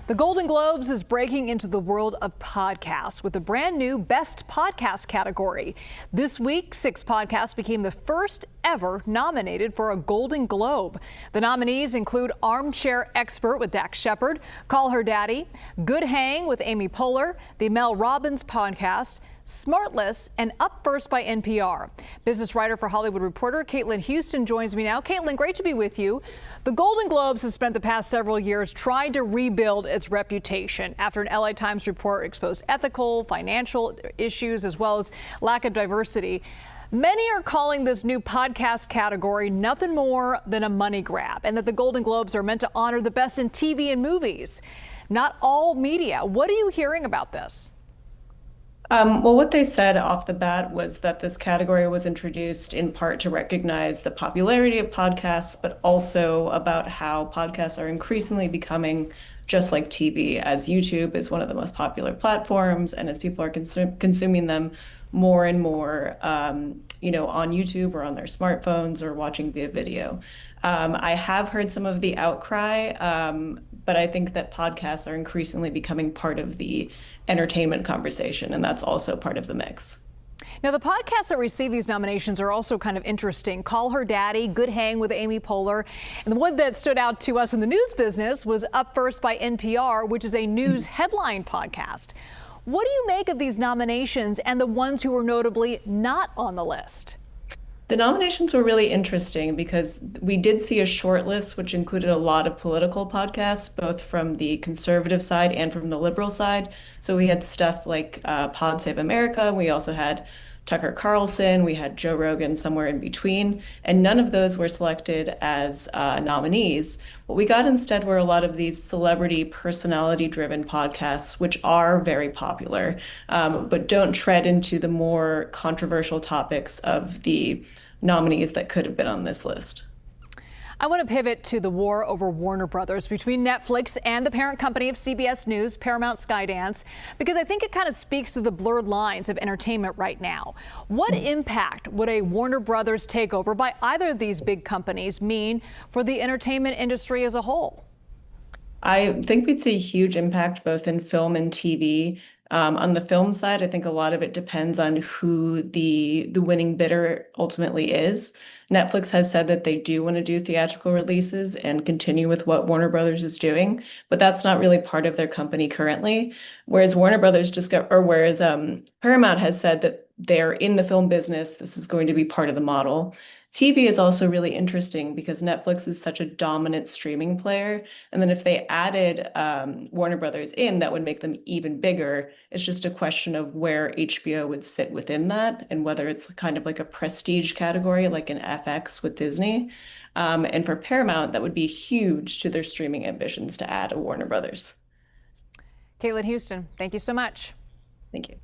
The Golden Globes is breaking into the world of podcasts with a brand new Best Podcast category. This week, 6 podcasts became the first ever nominated for a Golden Globe. The nominees include Armchair Expert with Dax Shepard, Call Her Daddy, Good Hang with Amy Poehler, the Mel Robbins podcast, Smartless, and Up First by NPR. Business writer for Hollywood Reporter Caitlin Huston joins me now. Caitlin, great to be with you. The Golden Globes has spent the past several years trying to rebuild its reputation after an LA Times report exposed ethical, financial issues, as well as lack of diversity. Many are calling this new podcast category nothing more than a money grab, and that the Golden Globes are meant to honor the best in TV and movies, not all media. What are you hearing about this? Well, what they said off the bat was that this category was introduced in part to recognize the popularity of podcasts, but also about how podcasts are increasingly becoming just like TV, as YouTube is one of the most popular platforms, and as people are consuming them more and more, on YouTube or on their smartphones or watching via video. I have heard some of the outcry, but I think that podcasts are increasingly becoming part of the entertainment conversation, and that's also part of the mix. Now, the podcasts that receive these nominations are also kind of interesting. Call Her Daddy, Good Hang with Amy Poehler, and the one that stood out to us in the news business was Up First by NPR, which is a news headline podcast. What do you make of these nominations and the ones who were notably not on the list? The nominations were really interesting because we did see a short list which included a lot of political podcasts, both from the conservative side and from the liberal side. So we had stuff like Pod Save America. We also had Tucker Carlson. We had Joe Rogan somewhere in between. And none of those were selected as nominees. What we got instead were a lot of these celebrity personality-driven podcasts, which are very popular, but don't tread into the more controversial topics of the nominees that could have been on this list. I want to pivot to the war over Warner Brothers between Netflix and the parent company of CBS News, Paramount Skydance, because I think it kind of speaks to the blurred lines of entertainment right now. What impact would a Warner Brothers takeover by either of these big companies mean for the entertainment industry as a whole? I think we'd see a huge impact both in film and TV. On the film side, I think a lot of it depends on who the winning bidder ultimately is. Netflix has said that they do want to do theatrical releases and continue with what Warner Brothers is doing, but that's not really part of their company currently. Whereas Paramount has said that they're in the film business, this is going to be part of the model. TV is also really interesting because Netflix is such a dominant streaming player. And then if they added Warner Brothers in, that would make them even bigger. It's just a question of where HBO would sit within that and whether it's kind of like a prestige category, like an FX with Disney. And for Paramount, that would be huge to their streaming ambitions to add a Warner Brothers. Caitlin Huston, thank you so much. Thank you.